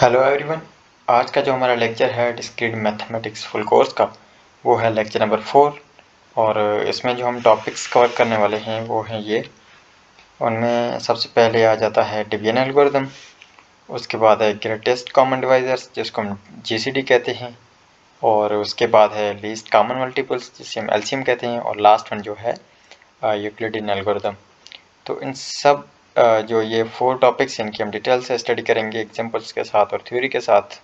Hello everyone. आज का जो हमारा लेक्चर है डिस्क्रीट मैथमेटिक्स फुल कोर्स का, वो है लेक्चर नंबर 4। और इसमें जो हम टॉपिक्स कवर करने वाले हैं वो हैं ये। उनमें सबसे पहले आ जाता है डिवीजन एल्गोरिथम, उसके बाद है ग्रेटेस्ट कॉमन डिवाइजर्स जिसको हम जीसीडी कहते हैं, और उसके बाद है लीस्ट कॉमन मल्टीपल्स जिसे हम एलसीएम कहते हैं, और लास्ट वन जो है यूक्लिडियन एल्गोरिथम। तो इन सब जो ये 4 टॉपिक्स हैं इनकी हम डिटेल से स्टडी करेंगे, एग्जांपल्स के साथ और थ्योरी के साथ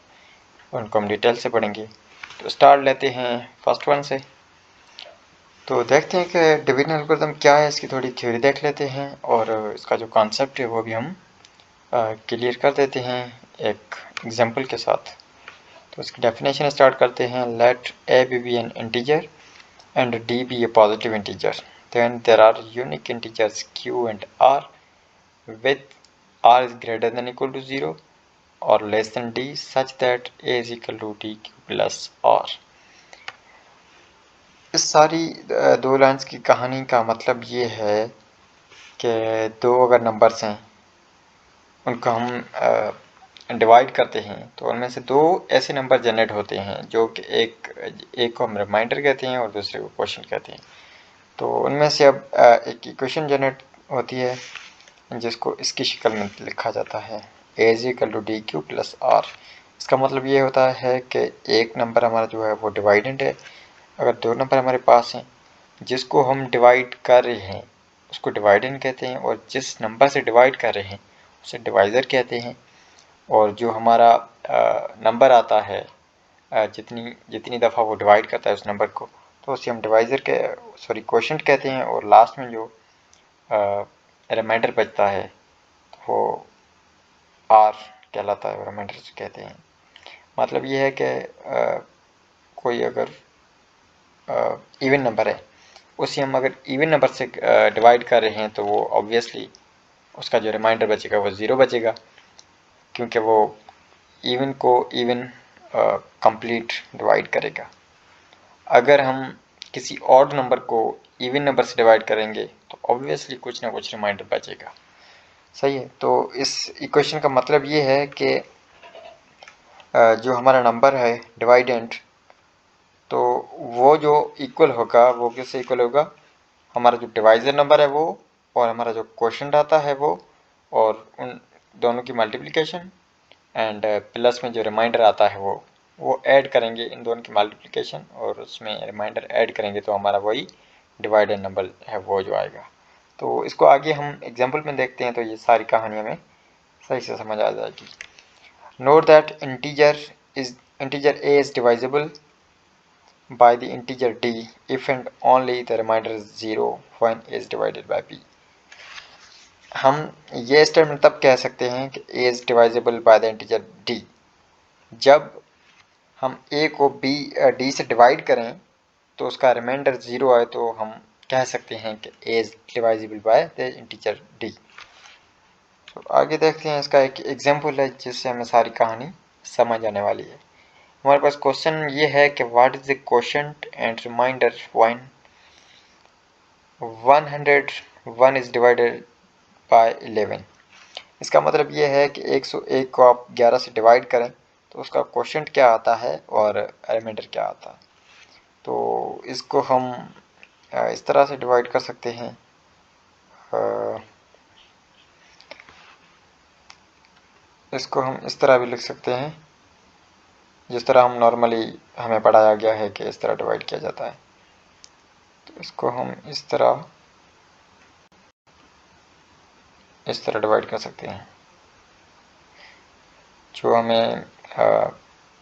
उनको हम डिटेल से पढ़ेंगे। तो स्टार्ट लेते हैं फर्स्ट वन से। तो देखते हैं कि डिवीजन एल्गोरिथम क्या है, इसकी थोड़ी थ्योरी देख लेते हैं और इसका जो कॉन्सेप्ट है वो भी हम क्लियर कर देते हैं एक एग्जांपल के साथ। तो इसकी डेफिनेशन स्टार्ट करते हैं। Let a be an integer and d be a positive integer, then there are unique integers q and r with r is greater than equal to 0 or less than d such that a is equal to dq plus r। इस सारी 2 lines की कहानी का मतलब ये है कि 2 अगर नंबर्स हैं उनको हम डिवाइड करते हैं तो उनमें से 2 ऐसे नंबर जनरेट होते हैं जो कि एक को हम रिमाइंडर कहते हैं और दूसरे को क्वोशिएंट कहते हैं। तो उनमें से अब एक इक्वेशन जनरेट होती है जिसको इसकी शक्ल में लिखा जाता है a is equal to d q plus r. इसका मतलब ये होता है कि एक नंबर हमारा जो है वो डिवाइडेंड है। अगर 2 नंबर हमारे पास हैं जिसको हम डिवाइड कर रहे हैं उसको डिवाइडेंड कहते हैं, और जिस नंबर से डिवाइड कर रहे हैं उसे डिवाइज़र कहते हैं। और जो हमारा नंबर आता है जितनी जितनी दफ़ा वो डिवाइड करता है उस नंबर को, तो उसे हम डिवाइज़र के क्वोशिएंट कहते हैं। और लास्ट में जो रिमाइंडर बचता है वो आर कहलाता है, रिमाइंडर कहते हैं। मतलब ये है कि कोई अगर इवन नंबर है उसे हम अगर इवन नंबर से डिवाइड कर रहे हैं तो वो ऑब्वियसली उसका जो रिमाइंडर बचेगा वो 0 बचेगा, क्योंकि वो इवन को इवन कंप्लीट डिवाइड करेगा। अगर हम किसी ऑड नंबर को इवन नंबर से डिवाइड करेंगे तो ऑब्वियसली कुछ ना कुछ रिमाइंडर बचेगा। सही है। तो इस इक्वेशन का मतलब ये है कि जो हमारा नंबर है डिवाइडेंड, तो वो जो इक्वल होगा वो किससे इक्वल होगा, हमारा जो डिवाइजर नंबर है वो और हमारा जो क्वोशिएंट आता है वो, और उन दोनों की मल्टीप्लिकेशन एंड प्लस में जो रिमाइंडर आता है वो ऐड करेंगे इन दोनों की मल्टीप्लिकेशन और उसमें रिमाइंडर ऐड करेंगे तो हमारा वही डिवाइडेड नंबर है वो जो आएगा। तो इसको आगे हम एग्जांपल में देखते हैं तो ये सारी कहानी हमें सही से समझ आ जाएगी। Note that integer a is divisible by the integer d if and only the remainder is 0 when a is divided by b। हम ये स्टेटमेंट तब कह सकते हैं कि a is divisible by the integer d जब हम a को d से डिवाइड करें तो उसका रिमाइंडर 0 आए तो हम कह सकते हैं कि a is divisible by the integer d। तो आगे देखते हैं, इसका एक एग्जांपल है जिससे हमें सारी कहानी समझ आने वाली है। हमारे पास क्वेश्चन ये है कि what is the quotient and remainder when 101 is divided by 11। इसका मतलब ये है कि 101 को आप 11 से डिवाइड करें तो उसका क्वोशिएंट क्या आता है और रिमाइंडर क्या आता है। तो इसको हम इस तरह से डिवाइड कर सकते हैं। इसको हम इस तरह भी लिख सकते हैं जिस तरह हम नॉर्मली हमें पढ़ाया गया है कि इस तरह डिवाइड किया जाता है। तो इसको हम इस तरह डिवाइड कर सकते हैं जो हमें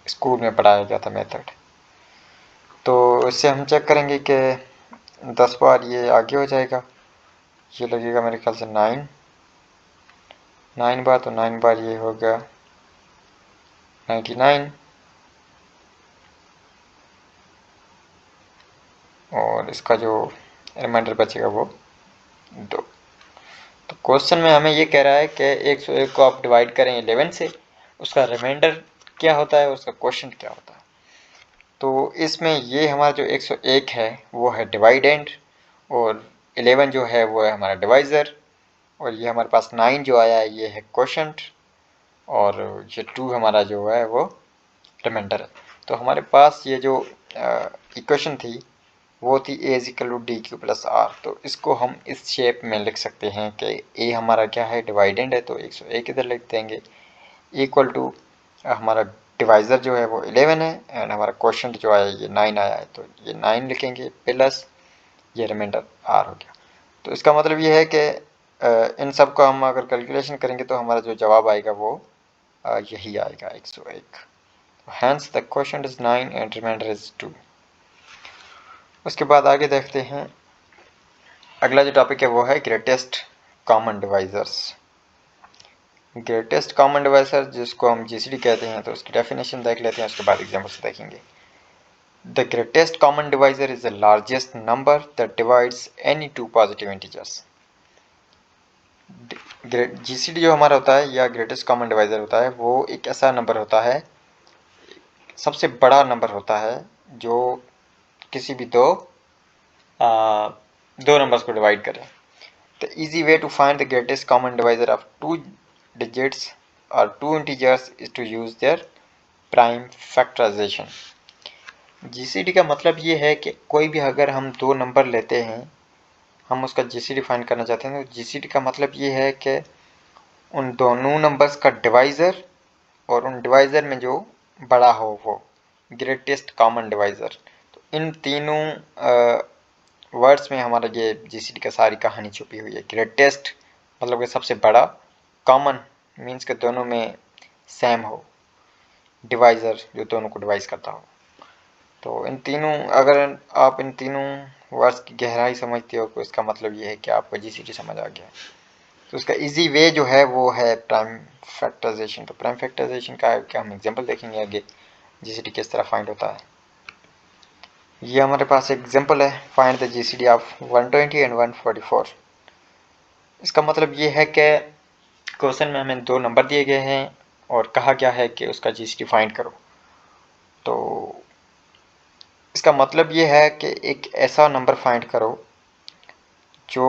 स्कूल में पढ़ाया गया था मेथड। तो इससे हम चेक करेंगे कि 10 बार ये आगे हो जाएगा, ये लगेगा मेरे ख्याल से 9 बार, तो 9 बार ये हो गया 99, और इसका जो रिमाइंडर बचेगा वो 2। तो क्वेश्चन में हमें ये कह रहा है कि 101 को आप डिवाइड करें 11 से, उसका रिमाइंडर क्या होता है, उसका क्वोशिएंट क्या होता है। तो इसमें ये हमारा जो 101 है वो है डिवाइडेंड, और 11 जो है वो है हमारा डिवाइज़र, और ये हमारे पास 9 जो आया है ये है क्वोशिएंट। और ये 2 हमारा जो है वो रिमाइंडर है। तो हमारे पास ये जो इक्वेशन थी वो थी a is equal to d q plus r. तो इसको हम इस शेप में लिख सकते हैं कि a हमारा क्या है, डिवाइडेंड है, तो 101 इधर लिख देंगे, इक्वल टू हमारा डिवाइज़र जो है वो 11 है एंड हमारा क्वोशंट जो आया ये 9 आया है, तो ये 9 लिखेंगे प्लस ये रिमाइंडर r हो गया। तो इसका मतलब ये है कि इन सब को हम अगर कैलकुलेशन करेंगे तो हमारा जो जवाब आएगा वो यही आएगा 101। Hence the quotient is 9 and remainder is 2। उसके बाद आगे देखते हैं, अगला जो टॉपिक है वो है greatest common divisors. Greatest common divisor जिसको हम जीसीडी कहते हैं, तो उसकी डेफिनेशन देख लेते हैं, उसके बाद एग्जाम्पल्स देखेंगे। The greatest common divisor is the largest number that divides any two positive integers. GCD जो हमारा होता है या ग्रेटेस्ट कॉमन डिवाइजर होता है वो एक ऐसा नंबर होता है, सबसे बड़ा नंबर होता है जो किसी भी दो नंबर्स को डिवाइड करें। The easy way to find the greatest common divisor of 2 digits और 2 integers is to use their prime factorization. GCD का मतलब ये है कि कोई भी अगर हम 2 नंबर लेते हैं, हम उसका जीसीडी फाइंड करना चाहते हैं, तो जीसीडी का मतलब ये है कि उन दोनों नंबर्स का डिवाइज़र और उन डिवाइज़र में जो बड़ा हो वो ग्रेटेस्ट कॉमन डिवाइज़र। तो इन तीनों वर्ड्स में हमारा ये जीसीडी का सारी कहानी छुपी हुई है। ग्रेटेस्ट मतलब कि सबसे बड़ा, कॉमन मीन्स के दोनों में सेम हो, डिवाइज़र जो दोनों को डिवाइस करता हो। तो इन तीनों, अगर आप इन तीनों वर्ड्स की गहराई समझते हो तो इसका मतलब ये है कि आपको जीसीडी समझ आ गया। तो उसका इजी वे जो है वो है प्राइम फैक्टराइजेशन। तो प्राइम फैक्टराइजेशन का क्या हम एग्जांपल देखेंगे आगे, जीसीडी किस तरह फाइंड होता है। ये हमारे पास एग्जांपल है, find the GCD of 120 and 144। इसका मतलब ये है कि क्वेश्चन में हमें 2 नंबर दिए गए हैं और कहा गया है कि उसका जीसीडी फाइंड करो। तो इसका मतलब ये है कि एक ऐसा नंबर फाइंड करो जो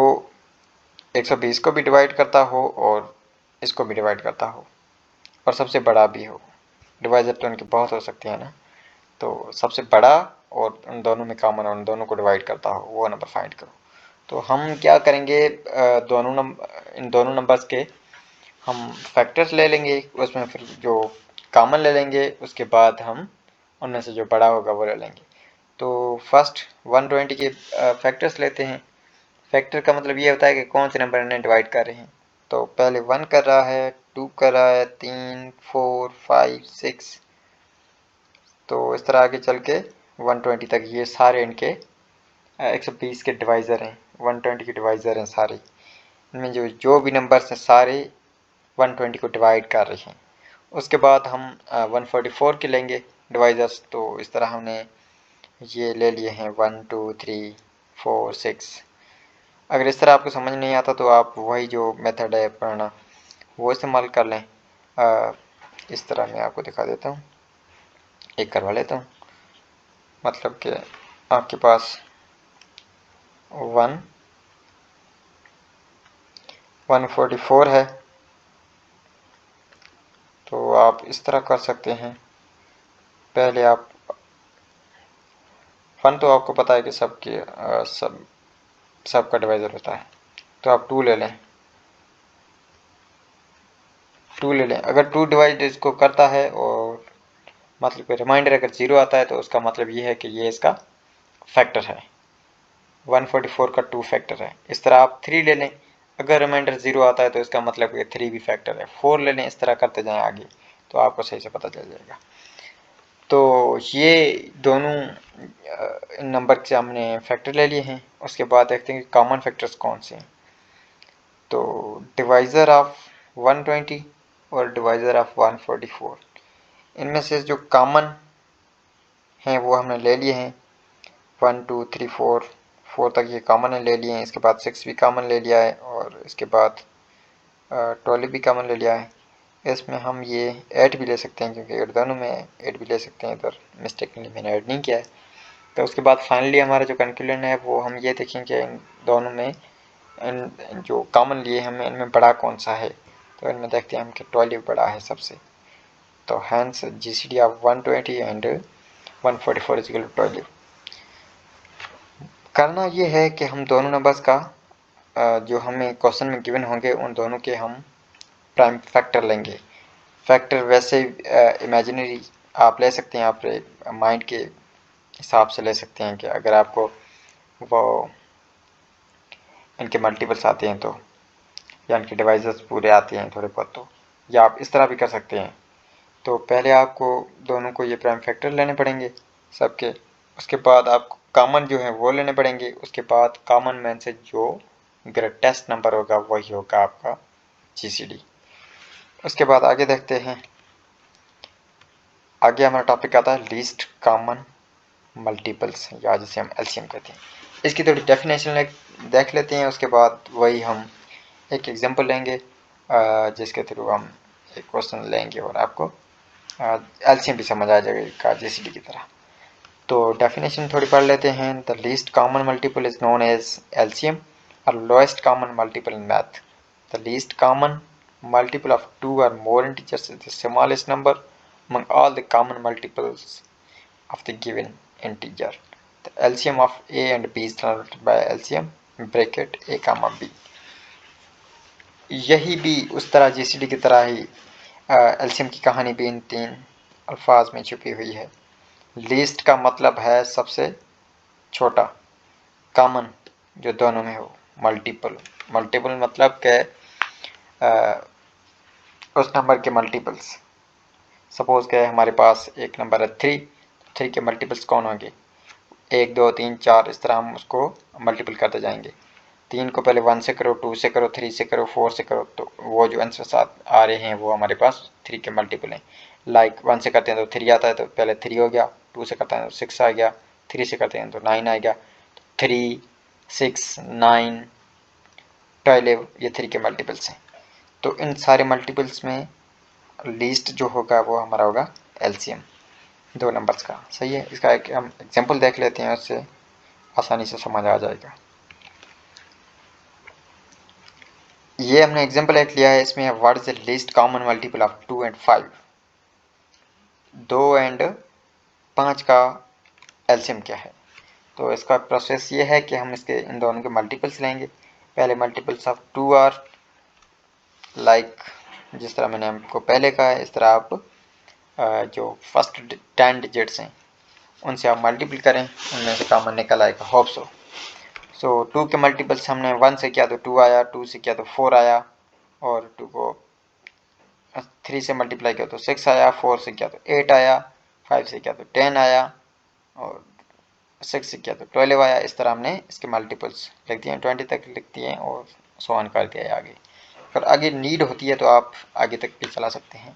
120 को भी डिवाइड करता हो और इसको भी डिवाइड करता हो और सबसे बड़ा भी हो। डिवाइजर तो उनके बहुत हो सकते हैं ना, तो सबसे बड़ा और उन दोनों में कॉमन और उन दोनों को डिवाइड करता हो वो नंबर फाइंड करो। तो हम क्या करेंगे, इन दोनों नंबर्स के हम फैक्टर्स ले लेंगे, उसमें फिर जो कॉमन ले लेंगे, उसके बाद हम उनमें से जो बड़ा होगा वो ले लेंगे। तो फर्स्ट 120 के फैक्टर्स लेते हैं। फैक्टर का मतलब ये होता है कि कौन से नंबर इन्हें डिवाइड कर रहे हैं। तो पहले 1 कर रहा है, 2 कर रहा है, 3, 4, 5, 6, तो इस तरह आगे चल के 120 तक ये सारे इनके 120 के डिवाइज़र हैं, 120 के डिवाइज़र हैं सारे। इनमें जो भी नंबर्स हैं सारे 120 को डिवाइड कर रहे हैं। उसके बाद हम 144 के लेंगे डिवाइज़र्स। तो इस तरह हमने ये ले लिए हैं 1, 2, 3, 4, 6। अगर इस तरह आपको समझ नहीं आता तो आप वही जो मेथड है पढ़ना वो इस्तेमाल कर लें। इस तरह मैं आपको दिखा देता हूँ, एक करवा लेता हूँ। मतलब कि आपके पास 144 है, तो आप इस तरह कर सकते हैं। पहले आप 1 तो आपको पता है कि सबका डिवाइज़र होता है, तो आप 2 ले लें। 2 ले लें, अगर 2 डिवाइड इसको करता है और मतलब कि रिमाइंडर अगर 0 आता है तो उसका मतलब ये है कि ये इसका फैक्टर है। 144 का 2 फैक्टर है। इस तरह आप 3 ले लें, अगर रिमाइंडर 0 आता है तो इसका मतलब ये 3 भी फैक्टर है। 4 ले लें, इस तरह करते जाएं आगे तो आपको सही से पता चल जाएगा। तो ये दोनों इन नंबर के हमने फैक्टर ले लिए हैं। उसके बाद देखते हैं कि कॉमन फैक्टर्स कौन से हैं। तो डिवाइज़र ऑफ 120 और डिवाइज़र ऑफ 144, इनमें से जो कॉमन हैं वो हमने ले लिए हैं। 1, 2, 3, 4 तक ये कॉमन है, ले लिए हैं। इसके बाद 6 भी कॉमन ले लिया है और इसके बाद 12 भी कॉमन ले लिया है। इसमें हम ये 8 भी ले सकते हैं क्योंकि 8 दोनों में 8 भी ले सकते हैं, इधर मिस्टेकली मैंने ऐड नहीं किया है। तो उसके बाद फाइनली हमारा जो कंक्लूजन है वो हम ये देखेंगे इन दोनों में इन जो कॉमन लिए हमें इनमें बड़ा कौन सा है। तो इनमें देखते हैं हम कि 12 बड़ा है सबसे, तो hence GCD of 120 and 144 is equal to 12। करना ये है कि हम दोनों नंबर्स का जो हमें क्वेश्चन में गिवन होंगे उन दोनों के हम प्राइम फैक्टर लेंगे। फैक्टर वैसे इमेजिनरी आप ले सकते हैं, आप माइंड के हिसाब से ले सकते हैं कि अगर आपको वो इनके मल्टीपल्स आते हैं तो, या इनके डिवाइसेस पूरे आते हैं थोड़े बहुत, तो या आप इस तरह भी कर सकते हैं। तो पहले आपको दोनों को ये प्राइम फैक्टर लेने पड़ेंगे सबके, उसके बाद आपको कॉमन जो है वो लेने पड़ेंगे, उसके बाद कॉमन में से जो ग्रेटेस्ट नंबर होगा वही होगा आपका GCD। उसके बाद आगे देखते हैं, आगे हमारा टॉपिक आता है लीस्ट कॉमन मल्टीपल्स, या जिसे हम LCM कहते हैं। इसकी थोड़ी डेफिनेशन देख लेते हैं, उसके बाद वही हम एक एग्जांपल लेंगे जिसके थ्रू हम एक क्वेश्चन लेंगे और आपको LCM भी समझ आ जाएगा GCD की तरह। तो डेफिनेशन थोड़ी पढ़ लेते हैं। The least common multiple is known as LCM और lowest common multiple in math. The least common multiple of 2 or more integers is the smallest number among all the common multiples of the given integer. The LCM of a and b is denoted by LCM bracket a comma b। यही भी उस तरह GCD की तरह ही LCM की कहानी भी इन तीन अल्फाज में छुपी हुई है। लीस्ट का मतलब है सबसे छोटा, कॉमन जो दोनों में हो, मल्टीपल, मल्टीपल मतलब के उस नंबर के मल्टीपल्स। सपोज के हमारे पास एक नंबर है 3, 3 के मल्टीपल्स कौन होंगे, 1 2 3 4, इस तरह हम उसको मल्टीपल करते जाएंगे। 3 को पहले 1 से करो, 2 से करो, 3 से करो, 4 से करो, तो वो जो आंसर साथ आ रहे हैं वो हमारे पास 3 के मल्टीपल हैं। लाइक 1 से करते हैं तो 3 आता है, तो पहले 3 हो गया, 2 से करते हैं तो 6 आ गया, 3 से करते हैं तो 9 आ गया। 3 6 9 12 ये 3 के मल्टीपल्स हैं। तो इन सारे मल्टीपल्स में लीस्ट जो होगा वो हमारा होगा LCM दो नंबर्स का। सही है, इसका एक हम एग्जांपल देख लेते हैं, उससे आसानी से समझ आ जाएगा। ये हमने एग्जांपल एक लिया है, इसमें what is the least common multiple of 2 and 5। 2 and 5 का LCM क्या है। तो इसका प्रोसेस ये है कि हम इसके इन दोनों के मल्टीपल्स लेंगे। पहले मल्टीपल्स ऑफ 2 आर लाइक, जिस तरह मैंने आपको पहले कहा है, इस तरह आप जो फर्स्ट 10 डिजिट्स हैं उनसे आप मल्टीपल करें, उनमें से कॉमन निकल आएगा, होप सो। सो 2 के मल्टीपल्स हमने 1 से किया तो 2 आया, 2 से किया तो 4 आया, और 2 को 3 से मल्टीप्लाई किया तो 6 आया, 4 से किया तो 8 आया, 5 से किया तो 10 आया, और 6 से किया तो 12 आया। इस तरह हमने इसके मल्टीपल्स लिख दिए, 20 तक लिख दिए और सो ऑन कर दिया आगे। अगर आगे नीड होती है तो आप आगे तक भी चला सकते हैं।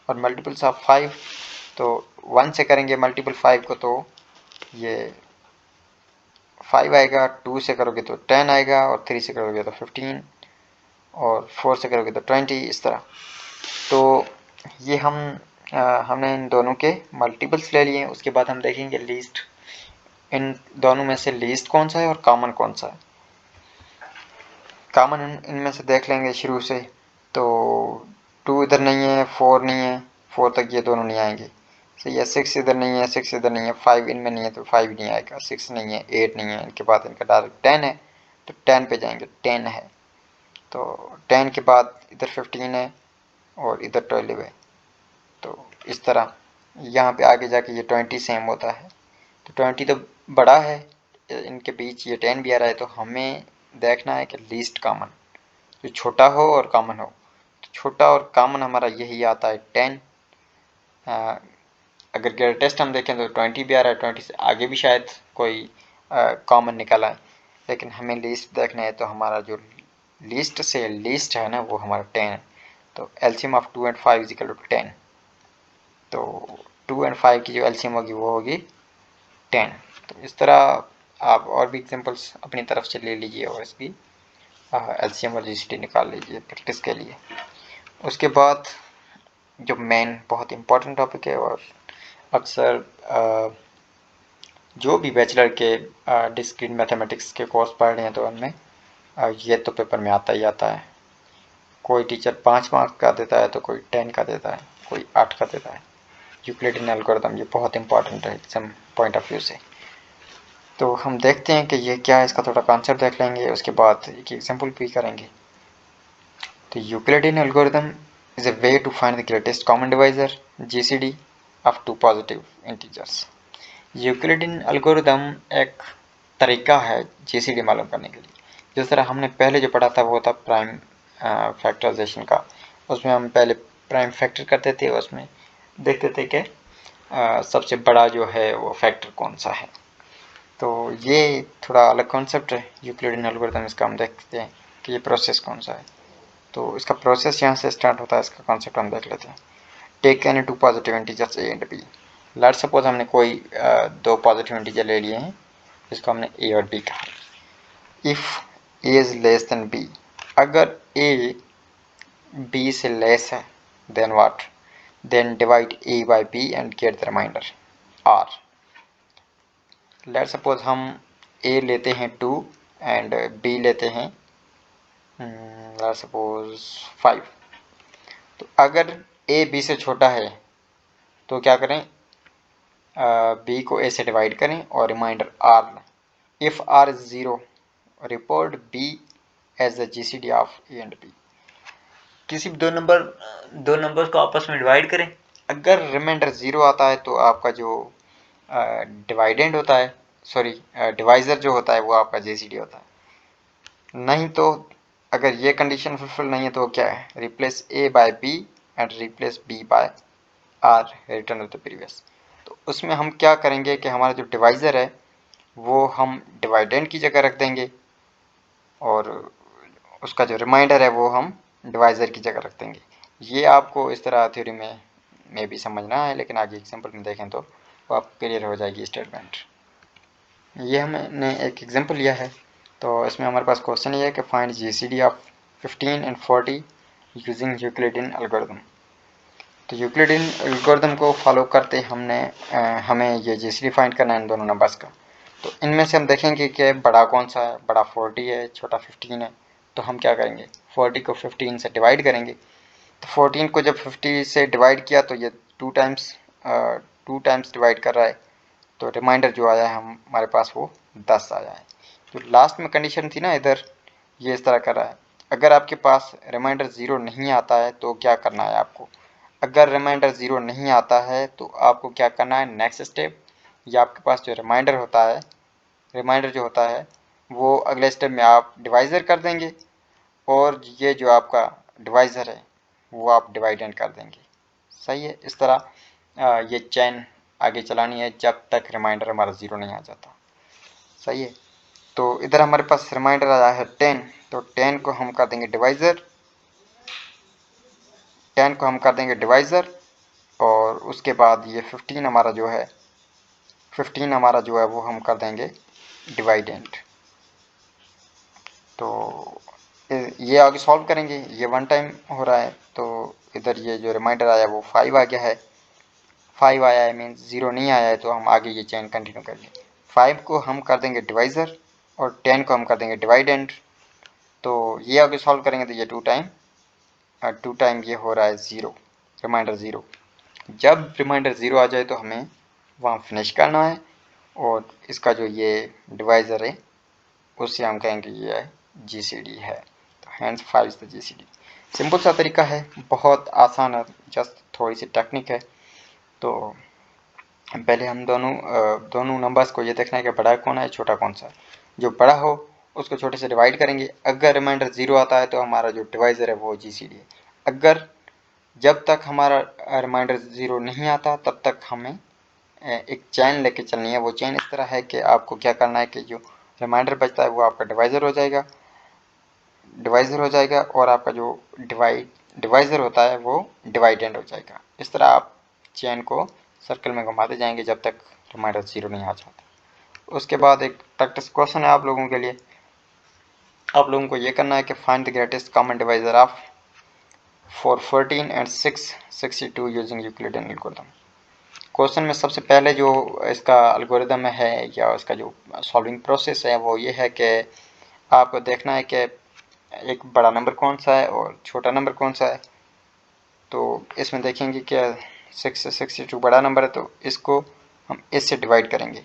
और मल्टीपल्स ऑफ 5, तो 1 से करेंगे मल्टीपल 5 को तो ये 5 आएगा, 2 से करोगे तो 10 आएगा, और 3 से करोगे तो 15, और 4 से करोगे तो 20, इस तरह। तो ये हमने इन दोनों के मल्टीपल्स ले लिए। उसके बाद हम देखेंगे लीस्ट, इन दोनों में से लीस्ट कौन सा है और कॉमन कौन सा है। कॉमन इनमें से देख लेंगे शुरू से। तो 2 इधर नहीं है, 4 नहीं है, 4 तक ये दोनों नहीं आएंगे। सही है, 6 इधर नहीं है, 6 इधर नहीं है, 5 इनमें नहीं है तो 5 नहीं आएगा, 6 नहीं है, 8 नहीं है। इनके बाद इनका डायरेक्ट 10 है तो 10 पे जाएंगे, 10 है। तो 10 के बाद इधर 15 है और इधर 12 है। तो इस तरह यहाँ पे आगे जाके ये 20 सेम होता है। तो 20 तो बड़ा है, इनके बीच ये 10 भी आ रहा है। तो हमें देखना है कि लीस्ट कॉमन जो छोटा हो और कॉमन हो। तो छोटा और कॉमन हमारा यही आता है 10। अगर ग्रेटेस्ट हम देखें तो 20 भी आ रहा है, 20 से आगे भी शायद कोई कॉमन निकल आए, लेकिन हमें लीस्ट देखना है। तो हमारा जो लीस्ट से लीस्ट है ना वो हमारा 10 है। तो LCM of 2 and 5 is equal to 10। तो 2 एंड 5 की जो LCM होगी वो होगी 10। तो इस तरह आप और भी एग्जांपल्स अपनी तरफ से ले लीजिए और इसकी LCM और GCD निकाल लीजिए प्रैक्टिस के लिए। उसके बाद जो मेन बहुत इम्पोर्टेंट टॉपिक है, और अक्सर जो भी बैचलर के डिस्क्रीट मैथमेटिक्स के कोर्स पढ़ रहे हैं तो उनमें ये तो पेपर में आता ही आता है, कोई टीचर 5 मार्क्स का देता है तो कोई 10 का देता है, कोई 8 का देता है। यूक्लिडियन एल्गोरिथम ये बहुत इंपॉर्टेंट है एग्जाम पॉइंट ऑफ व्यू से। तो हम देखते हैं कि ये क्या है, इसका थोड़ा कॉन्सेप्ट देख लेंगे, उसके बाद एक एग्जाम्पल भी करेंगे। तो Euclidean algorithm is a way to find the greatest common divisor GCD of two positive integers। Euclidean algorithm एक तरीका है GCD मालूम करने के लिए। जिस तरह हमने पहले जो पढ़ा था वो था प्राइम फैक्टराइजेशन का। उसमें हम पहले प्राइम फैक्टर करते थे, उसमें देखते थे कि सबसे बड़ा जो है वो फैक्टर कौन सा है। तो ये थोड़ा अलग कॉन्सेप्ट है यूक्लिडियन एल्गोरिथम। इसका हम देखते हैं कि ये प्रोसेस कौन सा है। तो इसका प्रोसेस यहाँ से स्टार्ट होता है, इसका कॉन्सेप्ट हम देख लेते हैं। Take any two positive integers a and b. Let's suppose हमने कोई दो पॉजिटिव इंटीजर ले लिए हैं, जिसको हमने ए और बी कहा। If a is less than b, अगर ए बी से लेस है, then what, then divide a by b and get the remainder r. Let's suppose हम ए लेते हैं 2 एंड बी लेते हैं लेट्स सपोज 5। तो अगर ए बी से छोटा है तो क्या करें, बी को ए से डिवाइड करें और रिमाइंडर आर लें। If r is 0, report b as the GCD of a and b. किसी भी दो नंबर्स को आपस में डिवाइड करें, अगर रिमाइंडर 0 आता है तो आपका जो डिवाइडेंड होता है, सॉरी डिवाइज़र जो होता है वो आपका जीसीडी होता है। नहीं तो अगर ये कंडीशन फुलफिल नहीं है तो क्या है, replace a by b and replace b by r, return of the previous. तो उसमें हम क्या करेंगे कि हमारा जो डिवाइज़र है वो हम डिवाइडेंड की जगह रख देंगे और उसका जो रिमाइंडर है वो हम डिवाइज़र की जगह रख देंगे। ये आपको इस तरह थ्योरी में भी समझना है, लेकिन आगे एग्जांपल में देखें तो वो आप क्लियर हो जाएगी स्टेटमेंट। ये हमने एक एग्जांपल लिया है, तो इसमें हमारे पास क्वेश्चन ये है कि find GCD of 15 and 40 using Euclidean algorithm. तो यूक्लिडियन एल्गोरिथम को फॉलो करते हमें ये जीसीडी फाइंड करना है इन दोनों नंबर्स का। तो इनमें से हम देखेंगे कि बड़ा कौन सा है, बड़ा 40 है, छोटा 15 है। तो हम क्या करेंगे, 40 को 15 से डिवाइड करेंगे। तो 14 को जब 50 से डिवाइड किया तो ये 2 टाइम्स डिवाइड कर रहा है, तो रिमाइंडर जो आया है हमारे पास वो 10 आया है। जो लास्ट में कंडीशन थी ना इधर, ये इस तरह कर रहा है। अगर आपके पास रिमाइंडर 0 नहीं आता है तो क्या करना है आपको, अगर रिमाइंडर 0 नहीं आता है तो आपको क्या करना है, नेक्स्ट स्टेप, या आपके पास जो रिमाइंडर होता है, रिमाइंडर जो होता है वो अगले स्टेप में आप डिवाइज़र कर देंगे और ये जो आपका डिवाइज़र है वो आप डिवाइडेंड कर देंगे। सही है। इस तरह ये चैन आगे चलानी है जब तक रिमाइंडर हमारा 0 नहीं आ जाता। सही है। तो इधर हमारे पास रिमाइंडर आया है 10, तो 10 को हम कर देंगे डिवाइज़र, 10 को हम कर देंगे डिवाइज़र और उसके बाद ये 15 हमारा जो है, 15 हमारा जो है वो हम कर देंगे डिवाइडेंड। तो ये आगे सॉल्व करेंगे, ये 1 टाइम हो रहा है तो इधर ये जो रिमाइंडर आया वो 5 आ गया है। 5 आया है मीन्स 0 नहीं आया है, तो हम आगे ये चेन कंटिन्यू करेंगे। 5 को हम कर देंगे डिवाइज़र और 10 को हम कर देंगे डिवाइडेंड। तो ये आगे सॉल्व करेंगे तो ये 2 टाइम ये हो रहा है 0, रिमाइंडर 0। जब रिमाइंडर 0 आ जाए तो हमें वहाँ फिनिश करना है और इसका जो ये डिवाइज़र है उससे हम कहेंगे ये जीसीडी है। तो hence 5 is the GCD. Simple सा तरीका है, बहुत आसान है, जस्ट थोड़ी सी टेक्निक है। तो पहले हम दोनों नंबर्स को ये देखना है कि बड़ा कौन है, छोटा कौन सा है। जो बड़ा हो उसको छोटे से डिवाइड करेंगे। अगर रिमाइंडर 0 आता है तो हमारा जो डिवाइज़र है वो जीसीडी है। अगर जब तक हमारा रिमाइंडर 0 नहीं आता तब तक हमें एक चैन लेके चलनी है। वो चैन इस तरह है कि आपको क्या करना है कि जो रिमाइंडर बचता है वो आपका डिवाइज़र हो जाएगा और आपका जो डिवाइज़र होता है वो डिवाइडेंड हो जाएगा। इस तरह आप चैन को सर्कल में घुमाते जाएंगे जब तक रिमाइंडर 0 नहीं आ जाता। उसके बाद एक प्रैक्टिस क्वेश्चन है आप लोगों के लिए। आप लोगों को ये करना है कि find the greatest common divisor of 414 and 662 using Euclidean algorithm. Question में सबसे पहले जो इसका एल्गोरिथम है या इसका जो सॉल्विंग प्रोसेस है वो ये है कि आपको देखना है कि एक बड़ा नंबर कौन सा है और छोटा नंबर कौन सा है। तो इसमें देखेंगे कि 662 बड़ा नंबर है, तो इसको हम इससे डिवाइड करेंगे।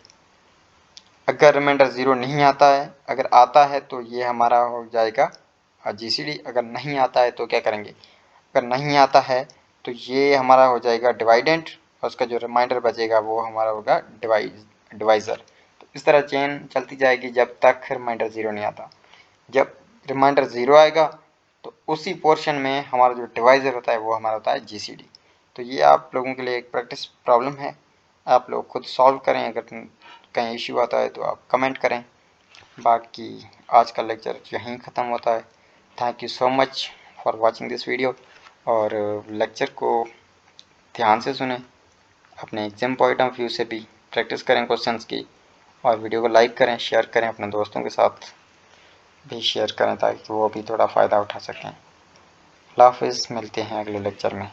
अगर रिमाइंडर 0 नहीं आता है, अगर आता है तो ये हमारा हो जाएगा GCD। अगर नहीं आता है तो क्या करेंगे, अगर नहीं आता है तो ये हमारा हो जाएगा डिवाइडेंट, और उसका जो रिमाइंडर बचेगा वो हमारा होगा डिवाइज़र। तो इस तरह चेन चलती जाएगी जब तक रिमाइंडर 0 नहीं आता। जब रिमाइंडर 0 आएगा तो उसी पोर्शन में हमारा जो डिवाइज़र होता है वो हमारा होता है GCD। तो ये आप लोगों के लिए एक प्रैक्टिस प्रॉब्लम है, आप लोग खुद सॉल्व करें। अगर कहीं इश्यू आता है तो आप कमेंट करें। बाकी आज का लेक्चर यहीं ख़त्म होता है। Thank you so much for watching this video. और लेक्चर को ध्यान से सुनें, अपने एग्ज़ाम पॉइंट ऑफ व्यू से भी प्रैक्टिस करें क्वेश्चंस की, और वीडियो को लाइक करें, शेयर करें, अपने दोस्तों के साथ भी शेयर करें ताकि वो भी थोड़ा फ़ायदा उठा सकें। अल्लाह हाफ़िज़, मिलते हैं अगले लेक्चर में।